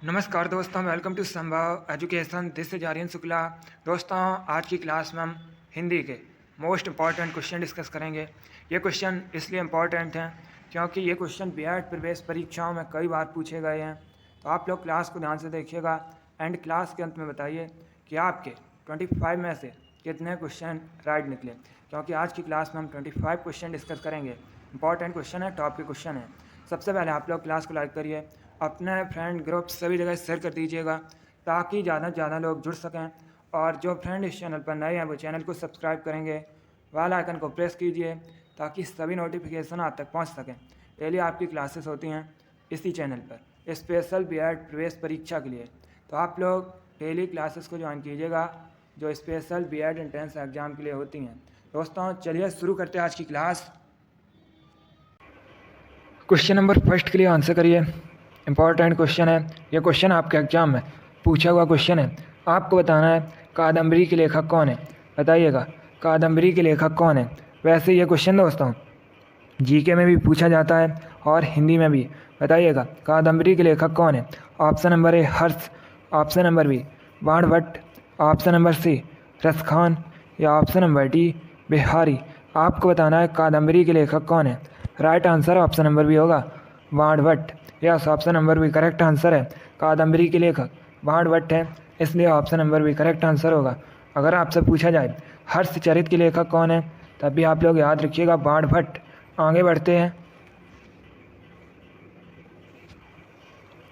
नमस्कार दोस्तों, welcome to Sambhav education. This is Aryan Shukla. दोस्तों, आज की क्लास में हम हिंदी के मोस्ट इम्पॉर्टेंट क्वेश्चन डिस्कस करेंगे। ये क्वेश्चन इसलिए इम्पॉर्टेंट हैं क्योंकि ये क्वेश्चन बीएड प्रवेश परीक्षाओं में कई बार पूछे गए हैं। तो आप लोग क्लास को ध्यान से देखिएगा एंड क्लास के अंत में बताइए कि आपके 25 में से कितने क्वेश्चन राइट निकले, क्योंकि आज की क्लास में हम 25 क्वेश्चन डिस्कस करेंगे। इंपॉर्टेंट क्वेश्चन है, टॉप के क्वेश्चन है। सबसे पहले आप लोग क्लास को लाइक करिए, अपने फ्रेंड ग्रुप सभी जगह शेयर कर दीजिएगा ताकि ज़्यादा से ज़्यादा लोग जुड़ सकें। और जो फ्रेंड इस चैनल पर नए हैं वो चैनल को सब्सक्राइब करेंगे, बेल आइकन को प्रेस कीजिए ताकि सभी नोटिफिकेशन आप तक पहुंच सकें। डेली आपकी क्लासेस होती हैं इसी चैनल पर स्पेशल बीएड प्रवेश परीक्षा के लिए। तो आप लोग डेली क्लासेस को ज्वाइन कीजिएगा जो स्पेशल बीएड एंट्रेंस एग्ज़ाम के लिए होती हैं। दोस्तों, चलिए शुरू करते हैं आज की क्लास। क्वेश्चन नंबर फर्स्ट के लिए आंसर करिए। इंपॉर्टेंट क्वेश्चन है, ये क्वेश्चन आपके एग्जाम में पूछा हुआ क्वेश्चन है। आपको बताना है कादम्बरी के लेखक कौन है। बताइएगा कादम्बरी के लेखक कौन है। वैसे ये क्वेश्चन दोस्तों जीके में भी पूछा जाता है और हिंदी में भी। बताइएगा कादम्बरी के लेखक कौन है। Option number A Harsh, option number B Banabhatta, option number C Raskhan या ऑप्शन नंबर डी बिहारी। आपको बताना है कादम्बरी के लेखक कौन है। Right answer option number B होगा Banabhatta. Yes, option number B correct answer है। कादम्बरी के लेखक बाणभट्ट है, इसलिए option number B correct answer होगा। अगर आपसे पूछा जाए हर्षचरित के लेखक कौन है, तब भी आप लोग याद रखिएगा बाणभट्ट। आगे बढ़ते हैं,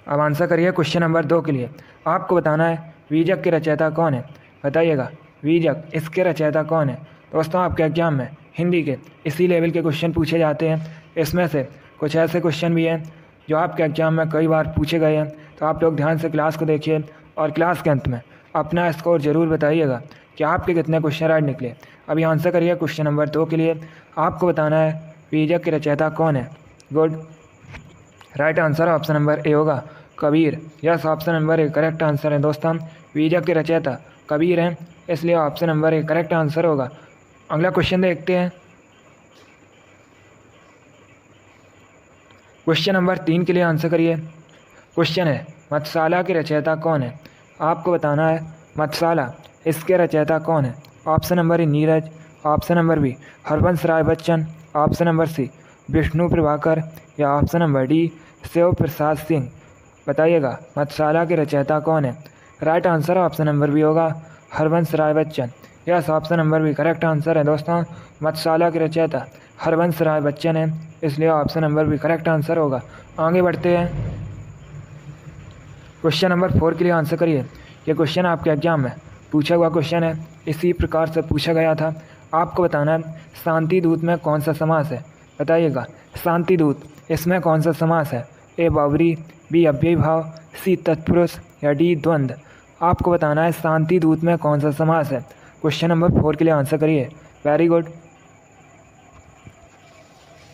अब आंसर करिए क्वेश्चन नंबर 2 के लिए। आपको बताना है वीजक के रचयिता कौन है। बताइएगा वीजक इसके रचयिता कौन है। दोस्तों, आपके एग्जाम में हिंदी के इसी लेवल के क्वेश्चन पूछे जाते हैं। इसमें से कुछ ऐसे क्वेश्चन भी हैं जो आपके एग्जाम में कई बार पूछे गए हैं। तो आप लोग ध्यान से क्लास को देखिए और क्लास के अंत में अपना स्कोर ज़रूर बताइएगा कि आपके कितने क्वेश्चन राइट निकले। अभी आंसर करिए क्वेश्चन नंबर 2 के लिए। आपको बताना है वीजक के रचयिता कौन है। Good, right answer option number A होगा Kabir. Yes, option number A correct answer है। दोस्तों, वीजक के रचयिता कबीर हैं, इसलिए option number A correct answer होगा। अगला क्वेश्चन देखते हैं। क्वेश्चन नंबर 3 के लिए आंसर करिए। क्वेश्चन है मत्स्यशाला के रचयिता कौन है। आपको बताना है मत्स्यशाला इसके रचयिता कौन है। Option number A Neeraj, option number B Harivansh Rai Bachchan, option number C Vishnu Prabhakar या option number D Shiv Prasad Singh. बताइएगा मत्स्यशाला के रचयिता कौन है। Right answer option number B होगा Harivansh Rai Bachchan. Yes, option number B correct answer है। दोस्तों, मत्स्यशाला के रचयिता हरवंश राय बच्चन है, इसलिए option number B correct answer होगा। आगे बढ़ते हैं, क्वेश्चन नंबर 4 के लिए आंसर करिए। ये क्वेश्चन आपके एग्जाम में पूछा हुआ क्वेश्चन है, इसी प्रकार से पूछा गया था। आपको बताना है शांति दूत में कौन सा समास है। बताइएगा शांति दूत इसमें कौन सा समास है। ए बावरी, बी अव्ययी भाव, सी तत्पुरुष या डी द्वंद्व। आपको बताना है शांति दूत में कौन सा समास है। क्वेश्चन नंबर 4 के लिए आंसर करिए। वेरी गुड,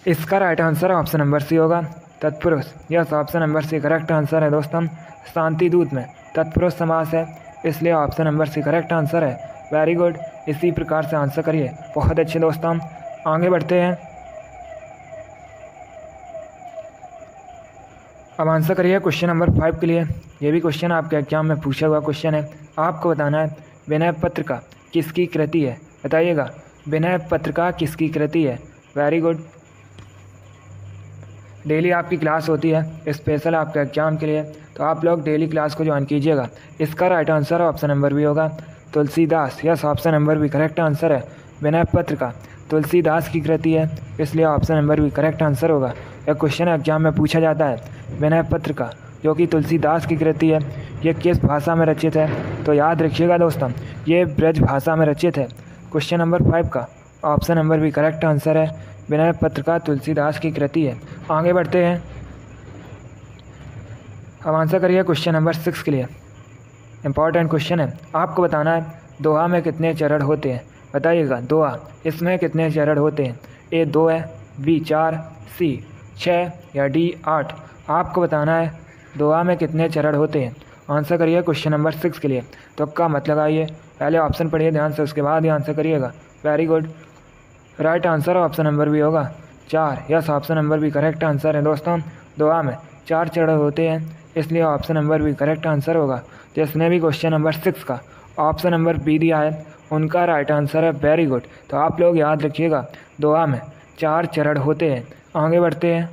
इसका right answer option number C होगा तत्पुरुष। Yes, option number C correct answer है। दोस्तों, शांति दूत में तत्पुरुष समास है, इसलिए option number C correct answer है। वेरी गुड, इसी प्रकार से आंसर करिए। बहुत अच्छे दोस्तों, आगे बढ़ते हैं। अब आंसर करिए क्वेश्चन नंबर 5 के लिए। ये भी क्वेश्चन आपके एग्जाम में पूछा हुआ क्वेश्चन है। आपको बताना है विनय पत्रिका किसकी कृति है। बताइएगा विनय पत्रिका किसकी कृति है। वेरी गुड, डेली आपकी क्लास होती है स्पेशल आपके एग्जाम के लिए, तो आप लोग डेली क्लास को ज्वाइन कीजिएगा। इसका right answer option number B होगा Tulsidas. Yes, option number B correct answer है। विनय पत्रिका तुलसीदास की कृति है, इसलिए option number B correct answer होगा। यह क्वेश्चन एग्जाम में पूछा जाता है विनय पत्रिका जो कि तुलसीदास की कृति है, ये किस भाषा में रचित है। तो याद रखिएगा दोस्तों, ये ब्रज भाषा में रचित है। क्वेश्चन नंबर 5 का option number B correct answer है। विनय पत्रिका तुलसीदास की कृति है। आगे बढ़ते हैं, अब आंसर करिए क्वेश्चन नंबर 6 के लिए। इंपॉर्टेंट क्वेश्चन है। आपको बताना है दोहा में कितने चरण होते हैं। बताइएगा दोहा इसमें कितने चरण होते हैं। ए 2 है, बी 4, सी 6 या डी 8। आपको बताना है दोहा में कितने चरण होते हैं। आंसर करिए क्वेश्चन नंबर 6 के लिए। तो का मत लगाइए, पहले ऑप्शन पढ़िए ध्यान से, उसके बाद ही आंसर करिएगा। Very good, right answer option number B होगा 4। Yes, option number B correct answer है। दोस्तों, दोहा में 4 चरण होते हैं, इसलिए option number B correct answer होगा। जिसने भी क्वेश्चन नंबर 6 का ऑप्शन नंबर बी दिया है उनका राइट आंसर है। Very good. तो आप लोग याद रखिएगा, दुआ में 4 चरण होते हैं। आगे बढ़ते हैं।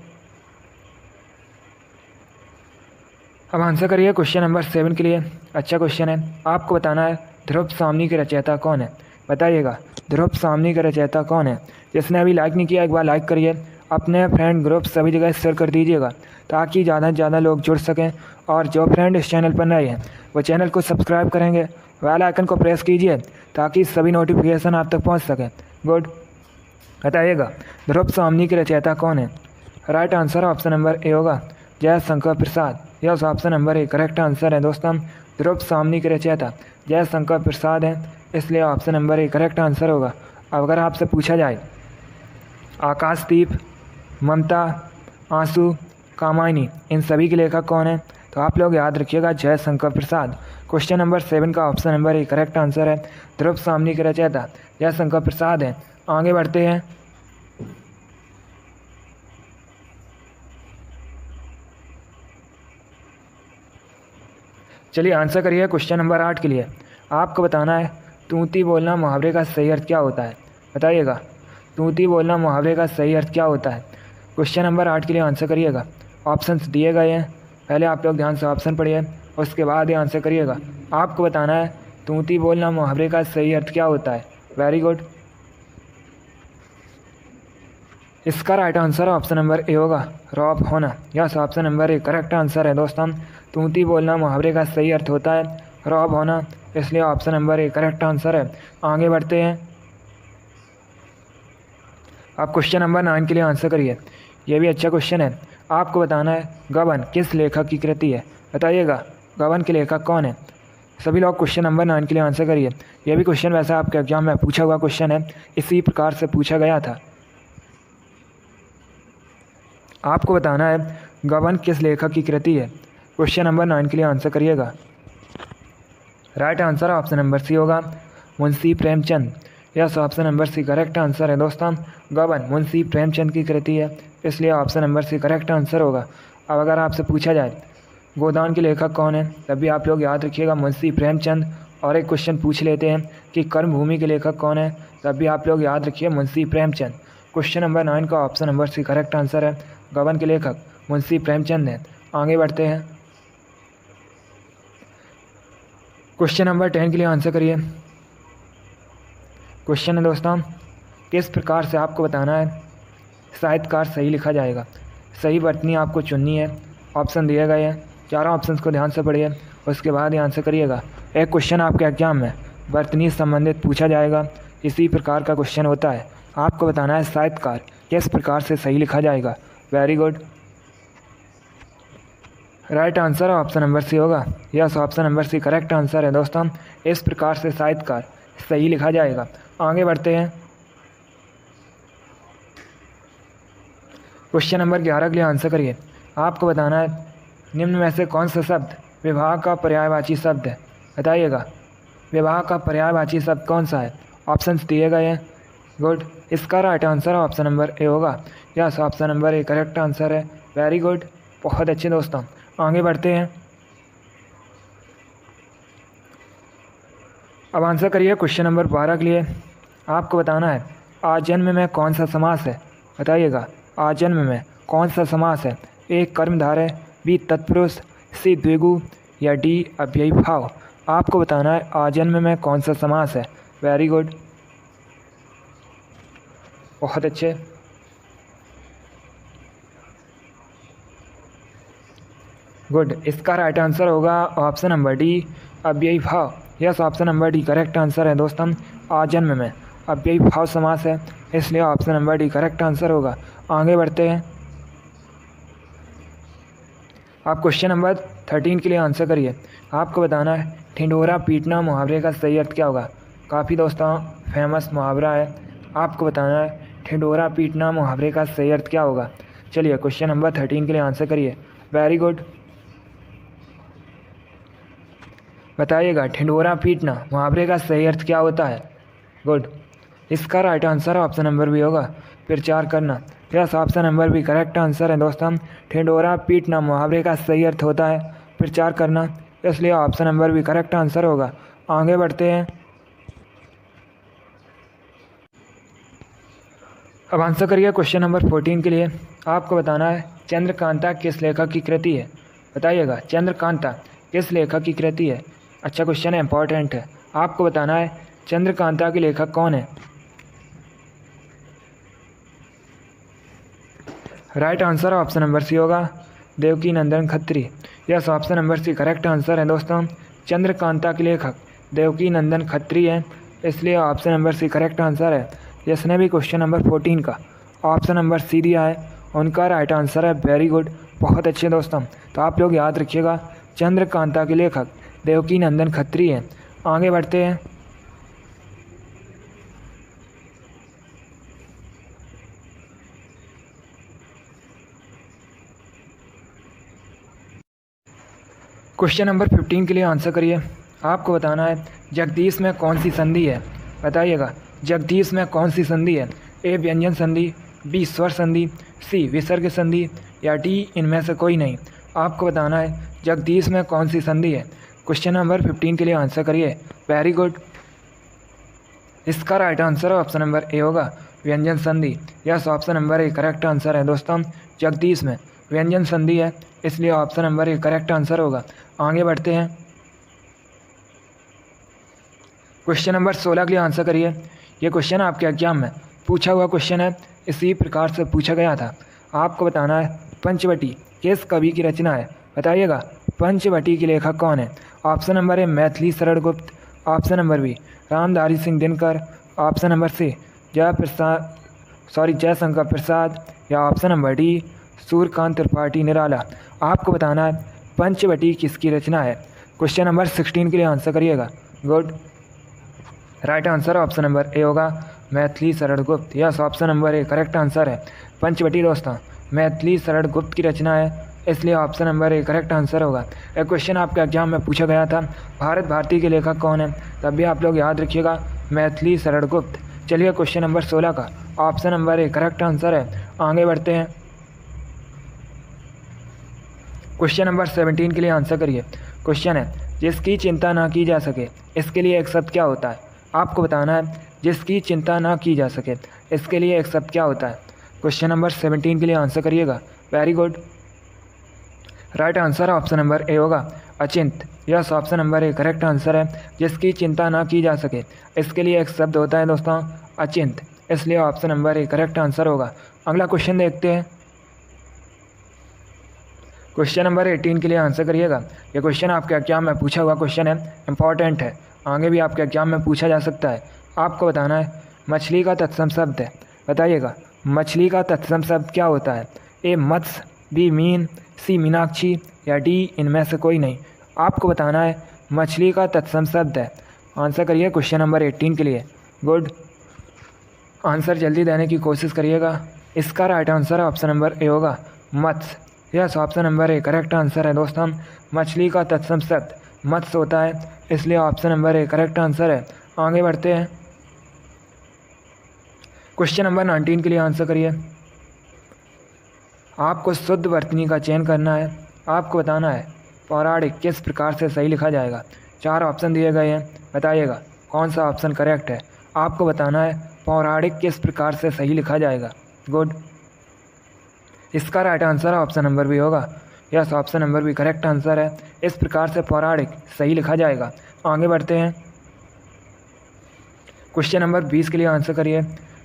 अब आंसर करिए क्वेश्चन नंबर 7 के लिए। अच्छा क्वेश्चन है। आपको बताना है ध्रुव सामनी के रचयिता कौन है। बताइएगा ध्रुव सामनी का रचयिता कौन है। जिसने अभी लाइक नहीं किया एक बार लाइक करिए, अपने फ्रेंड ग्रुप सभी जगह शेयर कर दीजिएगा ताकि ज़्यादा से ज़्यादा लोग जुड़ सकें। और जो फ्रेंड इस चैनल पर नए हैं वो चैनल को सब्सक्राइब करेंगे, बेल आइकन को प्रेस कीजिए ताकि सभी नोटिफिकेशन आप तक पहुंच सकें। गुड। बताइएगा ध्रुव सामनी के रचयिता कौन है। Right answer option number A होगा Jaishankar Prasad. Yes, option number A correct answer है दोस्तों। ध्रुव सामनी के रचयिता जयशंकर प्रसाद हैं, इसलिए option number A correct answer होगा। अब अगर आपसे पूछा जाए आकाशदीप, ममता, आंसू, कामायनी, इन सभी के लेखक कौन है, तो आप लोग याद रखिएगा जयशंकर प्रसाद। क्वेश्चन नंबर 7 का option number A correct answer है। ध्रुव सामनी के रचयिता जयशंकर प्रसाद हैं। आगे बढ़ते हैं। चलिए आंसर करिए क्वेश्चन नंबर 8 के लिए। आपको बताना है तूती बोलना मुहावरे का सही अर्थ क्या होता है। बताइएगा तूती बोलना मुहावरे का सही अर्थ क्या होता है। क्वेश्चन नंबर 8 के लिए आंसर करिएगा। ऑप्शंस दिए गए हैं, पहले आप लोग ध्यान से ऑप्शन पढ़िए, उसके बाद ही आंसर करिएगा। आपको बताना है तूती बोलना मुहावरे का सही अर्थ क्या होता है। Very good. इसका right answer option number A होगा रॉब होना। Yes, option number A correct answer है दोस्तों। तूती बोलना मुहावरे का सही अर्थ होता है रॉब होना, इसलिए option number A correct answer है। आगे बढ़ते हैं। आप क्वेश्चन नंबर 9 के लिए आंसर करिए। यह भी अच्छा क्वेश्चन है। आपको बताना है गबन किस लेखक की कृति है। बताइएगा गबन के लेखक कौन है। सभी लोग क्वेश्चन नंबर 9 के लिए आंसर करिए। यह भी क्वेश्चन वैसे आपके एग्जाम में पूछा हुआ क्वेश्चन है, इसी प्रकार से पूछा गया था। आपको बताना है गबन किस लेखक की कृति है। क्वेश्चन नंबर 9 के लिए आंसर करिएगा। Right answer option number C होगा Munshi Premchand. Yes, option number C correct answer है दोस्तों। गबन मुंशी प्रेमचंद की कृति है, इसलिए option number C correct answer होगा। अब अगर आपसे पूछा जाए गोदान के लेखक कौन है, तब भी आप लोग याद रखिएगा मुंशी प्रेमचंद। और एक क्वेश्चन पूछ लेते हैं कि कर्मभूमि के लेखक कौन है, तब भी आप लोग याद रखिए मुंशी प्रेमचंद। क्वेश्चन नंबर 9 का option number C correct answer है। गबन के लेखक मुंशी प्रेमचंद हैं। आगे बढ़ते हैं। क्वेश्चन नंबर 10 के लिए आंसर करिए। क्वेश्चन है दोस्तों किस प्रकार से आपको बताना है साहित्यकार सही लिखा जाएगा। सही वर्तनी आपको चुननी है। ऑप्शन दिए गए हैं, चारों ऑप्शंस को ध्यान से पढ़िए, उसके बाद ही आंसर करिएगा। एक क्वेश्चन आपके एग्जाम में वर्तनी से संबंधित पूछा जाएगा, इसी प्रकार का क्वेश्चन होता है। आपको बताना है साहित्यकार किस प्रकार से सही लिखा जाएगा। Very good. Right answer option number C होगा। Yes, option number C correct answer है दोस्तों। इस प्रकार से साहित्यकार सही लिखा जाएगा। आगे बढ़ते हैं। क्वेश्चन नंबर 11 के लिए आंसर करिए। आपको बताना है निम्न में से कौन सा शब्द विवाह का पर्यायवाची शब्द है। बताइएगा विवाह का पर्यायवाची शब्द कौन सा है। ऑप्शंस दिए गए हैं। गुड। इसका right answer option number A होगा। Yes, option number A correct answer है। वेरी गुड, बहुत अच्छे दोस्तों। आगे बढ़ते हैं। अब आंसर करिए क्वेश्चन नंबर 12 के लिए। आपको बताना है आजन्म में कौन सा समास है। बताइएगा आजन्म में कौन सा समास है। ए कर्मधारय, बी तत्पुरुष, सी द्विगु या डी अव्ययी भाव। आपको बताना है आजन्म में कौन सा समास है। वेरी गुड, बहुत अच्छे। गुड। इसका राइट आंसर होगा ऑप्शन नंबर डी अव्ययी भाव। Yes, option number D correct answer है दोस्तों। आजन्म में अव्ययी भाव समास है, इसलिए option number D correct answer होगा। आगे बढ़ते हैं। आप क्वेश्चन नंबर 13 के लिए आंसर करिए। आपको बताना है ढिंढोरा पीटना मुहावरे का सही अर्थ क्या होगा। काफ़ी दोस्तों फेमस मुहावरा है। आपको बताना है ढिंढोरा पीटना मुहावरे का सही अर्थ क्या होगा। चलिए क्वेश्चन नंबर 13 के लिए आंसर करिए। Very good. बताइएगा ढिंढोरा पीटना मुहावरे का सही अर्थ क्या होता है। गुड। इसका right answer option number B होगा प्रचार करना। Yes, option number B correct answer है दोस्तों। ठिंडोरा पीटना मुहावरे का सही अर्थ होता है प्रचार करना, इसलिए option number B correct answer होगा। आगे बढ़ते हैं। अब आंसर करिए क्वेश्चन नंबर 14 के लिए। आपको बताना है चंद्रकांता किस लेखक की कृति है। बताइएगा चंद्रकांता किस लेखक की कृति है। अच्छा क्वेश्चन है, इंपॉर्टेंट है। आपको बताना है चंद्रकांता के लेखक कौन है। Right answer option number C होगा Devaki Nandan Khatri. Yes, option number C correct answer है दोस्तों। चंद्रकांता के लेखक देवकी नंदन खत्री है, इसलिए option number C correct answer है। जिसने भी क्वेश्चन नंबर 14 का ऑप्शन नंबर सी दिया है उनका राइट आंसर है। वेरी गुड, बहुत अच्छे दोस्तों। तो आप लोग याद रखिएगा चंद्रकांता के लेखक देवकी नंदन खत्री हैं। आगे बढ़ते हैं। क्वेश्चन नंबर 15 के लिए आंसर करिए। आपको बताना है जगदीश में कौन सी संधि है। बताइएगा जगदीश में कौन सी संधि है। ए व्यंजन संधि, बी स्वर संधि, सी विसर्ग संधि या डी इनमें से कोई नहीं। आपको बताना है जगदीश में कौन सी संधि है। क्वेश्चन नंबर 15 के लिए आंसर करिए। वेरी गुड, इसका right answer option number A होगा व्यंजन संधि। Yes, option number A correct answer है दोस्तों। जगदीश में व्यंजन संधि है, इसलिए option number A correct answer होगा। आगे बढ़ते हैं। क्वेश्चन नंबर 16 के लिए आंसर करिए। ये क्वेश्चन आपके एग्जाम में पूछा हुआ क्वेश्चन है, इसी प्रकार से पूछा गया था। आपको बताना है पंचवटी किस कवि की रचना है। बताइएगा पंचवटी के लेखक कौन है। ऑप्शन नंबर ए Maithili Sharan Gupt, option number B Ramdhari Singh Dinkar, option number C Jaishankar Prasad या option number D Suryakant Tripathi Nirala. आपको बताना है पंचवटी किसकी रचना है। क्वेश्चन नंबर 16 के लिए आंसर करिएगा। Good, right answer option number A होगा मैथिली शरण गुप्त। Yes, option number A correct answer है। पंचवटी दोस्तों मैथिली शरण गुप्त की रचना है, इसलिए option number A correct answer होगा। एक क्वेश्चन आपके एग्जाम में पूछा गया था भारत भारती के लेखक कौन है, तब भी आप लोग याद रखिएगा मैथिली शरण गुप्त। चलिए क्वेश्चन नंबर 16 का option number A correct answer है। आगे बढ़ते हैं। क्वेश्चन नंबर 17 के लिए आंसर करिए। क्वेश्चन है जिसकी चिंता ना की जा सके इसके लिए एक शब्द क्या होता है। आपको बताना है जिसकी चिंता ना की जा सके इसके लिए एक शब्द क्या होता है। क्वेश्चन नंबर 17 के लिए आंसर करिएगा। Very good, right answer option number A होगा अचिंत। Yes, option number A correct answer है। जिसकी चिंता ना की जा सके इसके लिए एक शब्द होता है दोस्तों अचिंत, इसलिए option number A correct answer होगा। अगला क्वेश्चन देखते हैं। क्वेश्चन नंबर 18 के लिए आंसर करिएगा। ये क्वेश्चन आपके एग्जाम में पूछा हुआ क्वेश्चन है, इंपॉर्टेंट है, आगे भी आपके एग्जाम में पूछा जा सकता है। आपको बताना है मछली का तत्सम शब्द है। बताइएगा मछली का तत्सम शब्द क्या होता है। ए मत्स्य, बी मीन, सी मीनाक्षी या डी इनमें से कोई नहीं। आपको बताना है मछली का तत्सम शब्द है। आंसर करिए क्वेश्चन नंबर 18 के लिए। गुड, आंसर जल्दी देने की कोशिश करिएगा। इसका right answer option number A होगा मत्स्य। Yes, option number A correct answer है दोस्तों। मछली का तत्सम शब्द मत्स्य होता है, इसलिए option number A correct answer है। आगे बढ़ते हैं। क्वेश्चन नंबर 19 के लिए आंसर करिए। आपको शुद्ध वर्तनी का चयन करना है। आपको बताना है पौराणिक किस प्रकार से सही लिखा जाएगा। 4 ऑप्शन दिए गए हैं, बताइएगा कौन सा ऑप्शन करेक्ट है। आपको बताना है पौराणिक किस प्रकार से सही लिखा जाएगा। गुड, इसका right answer option number B होगा। Yes, option number B correct answer है। इस प्रकार से पौराणिक सही लिखा जाएगा। आगे बढ़ते हैं। क्वेश्चन नंबर 20 के लिए आंसर करिए।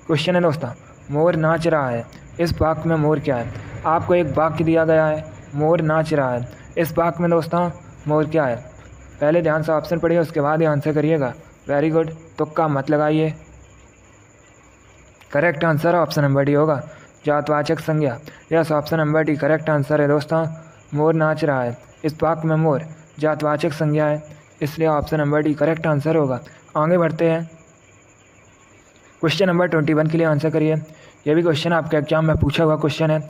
क्वेश्चन है दोस्तों मोर नाच रहा है, इस वाक्य में मोर क्या है। आपको एक वाक्य दिया गया है मोर नाच रहा है, इस वाक्य में दोस्तों मोर क्या है। पहले ध्यान से ऑप्शन पढ़िए, उसके बाद ही आंसर करिएगा। वेरी गुड, तुक्का मत लगाइए। Correct answer option number D होगा जातवाचक संज्ञा। Yes, option number D correct answer है दोस्तों। मोर नाच रहा है, इस वाक्य में मोर जातवाचक संज्ञा है, इसलिए option number D correct answer होगा। आगे बढ़ते हैं। क्वेश्चन नंबर 21 के लिए आंसर करिए। यह भी क्वेश्चन आपके एग्जाम में पूछा हुआ क्वेश्चन है।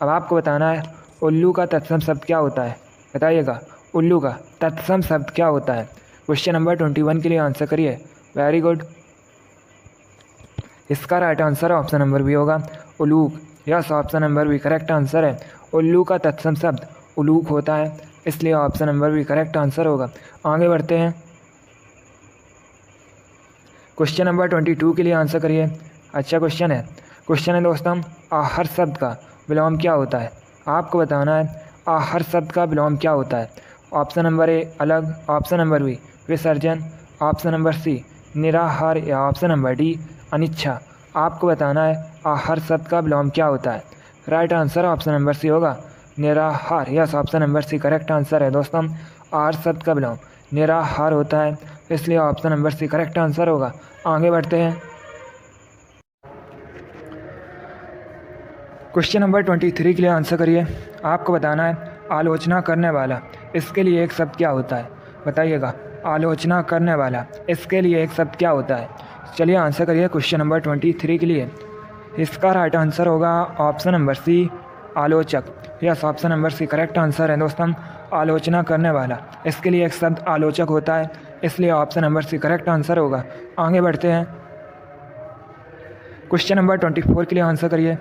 अब आपको बताना है उल्लू का तत्सम शब्द क्या होता है। बताइएगा उल्लू का तत्सम शब्द क्या होता है। क्वेश्चन नंबर 21 के लिए आंसर करिए। वेरी गुड, इसका right answer option number B होगा उलूक। Yes, option number B correct answer है। उल्लू का तत्सम शब्द उलूक होता है, इसलिए option number B correct answer होगा। आगे बढ़ते हैं, क्वेश्चन नंबर 22 के लिए आंसर करिए। अच्छा क्वेश्चन है दोस्तों, आहर शब्द का विलोम क्या होता है? आपको बताना है आहर शब्द का विलोम क्या होता है। ऑप्शन नंबर ए अलग, ऑप्शन नंबर बी विसर्जन, ऑप्शन नंबर सी निराहार या ऑप्शन नंबर डी अनिच्छा। आपको बताना है आहर शब्द का विलोम क्या होता है। Right answer option number C होगा निराहार। Yes, option number C correct answer है दोस्तों। आहर शब्द का विलोम निराहार होता है, इसलिए option number C correct answer होगा। आगे बढ़ते हैं, क्वेश्चन नंबर 23 के लिए आंसर करिए। आपको बताना है आलोचना करने वाला, इसके लिए एक शब्द क्या होता है? बताइएगा, आलोचना करने वाला, इसके लिए एक शब्द क्या होता है? चलिए आंसर करिए क्वेश्चन नंबर 23 के लिए। इसका राइट आंसर होगा ऑप्शन नंबर सी आलोचक। Yes, option number C correct answer है दोस्तों। आलोचना करने वाला, इसके लिए एक शब्द आलोचक होता है, इसलिए option number C correct answer होगा। आगे बढ़ते हैं, क्वेश्चन नंबर 24 के लिए आंसर करिए।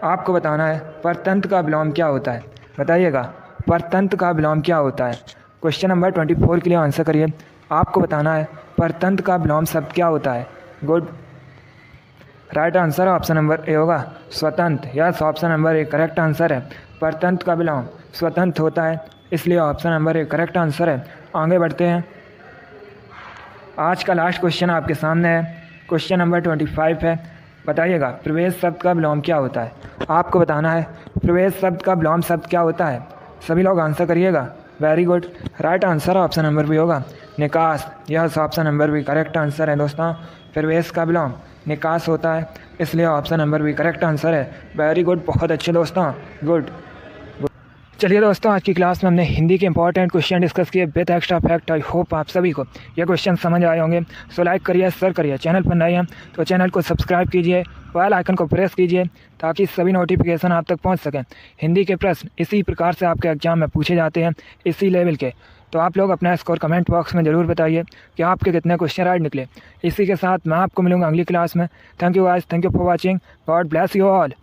आपको बताना है परतंत्र का विलोम क्या होता है? बताइएगा, परतंत्र का विलोम क्या होता है? क्वेश्चन नंबर 24 के लिए आंसर करिए। आपको बताना है परतंत्र का विलोम शब्द क्या होता है? Good, right answer option number A होगा स्वतंत्र। Yes, option number A correct answer है। परतंत्र का विलोम स्वतंत्र होता है, इसलिए option number A correct answer है। आगे बढ़ते हैं, आज का लास्ट क्वेश्चन आपके सामने है। क्वेश्चन नंबर 25 है। बताइएगा प्रवेश शब्द का विलोम क्या होता है? आपको बताना है प्रवेश शब्द का विलोम शब्द क्या होता है। सभी लोग आंसर करिएगा। Very good, right answer option number B होगा निकास। यह option number B correct answer है दोस्तों। प्रवेश का विलोम निकास होता है, इसलिए option number B correct answer है। वेरी गुड, बहुत अच्छे दोस्तों, गुड। चलिए दोस्तों, आज की क्लास में हमने हिंदी के इंपॉर्टेंट क्वेश्चन डिस्कस किए with extra fact. I hope आप सभी को ये क्वेश्चन समझ आए होंगे। सो लाइक करिए, शेयर करिए। चैनल पर नए हैं तो चैनल को सब्सक्राइब कीजिए, बेल आइकन को प्रेस कीजिए ताकि सभी नोटिफिकेशन आप तक पहुंच सकें। हिंदी के प्रश्न इसी प्रकार से आपके एग्जाम में पूछे जाते हैं, इसी लेवल के। तो आप लोग अपना स्कोर कमेंट बॉक्स में ज़रूर बताइए कि आपके कितने क्वेश्चन राइट निकले। इसी के साथ मैं आपको मिलूंगा अगली क्लास में। Thank you guys, thank you for watching. God bless you all.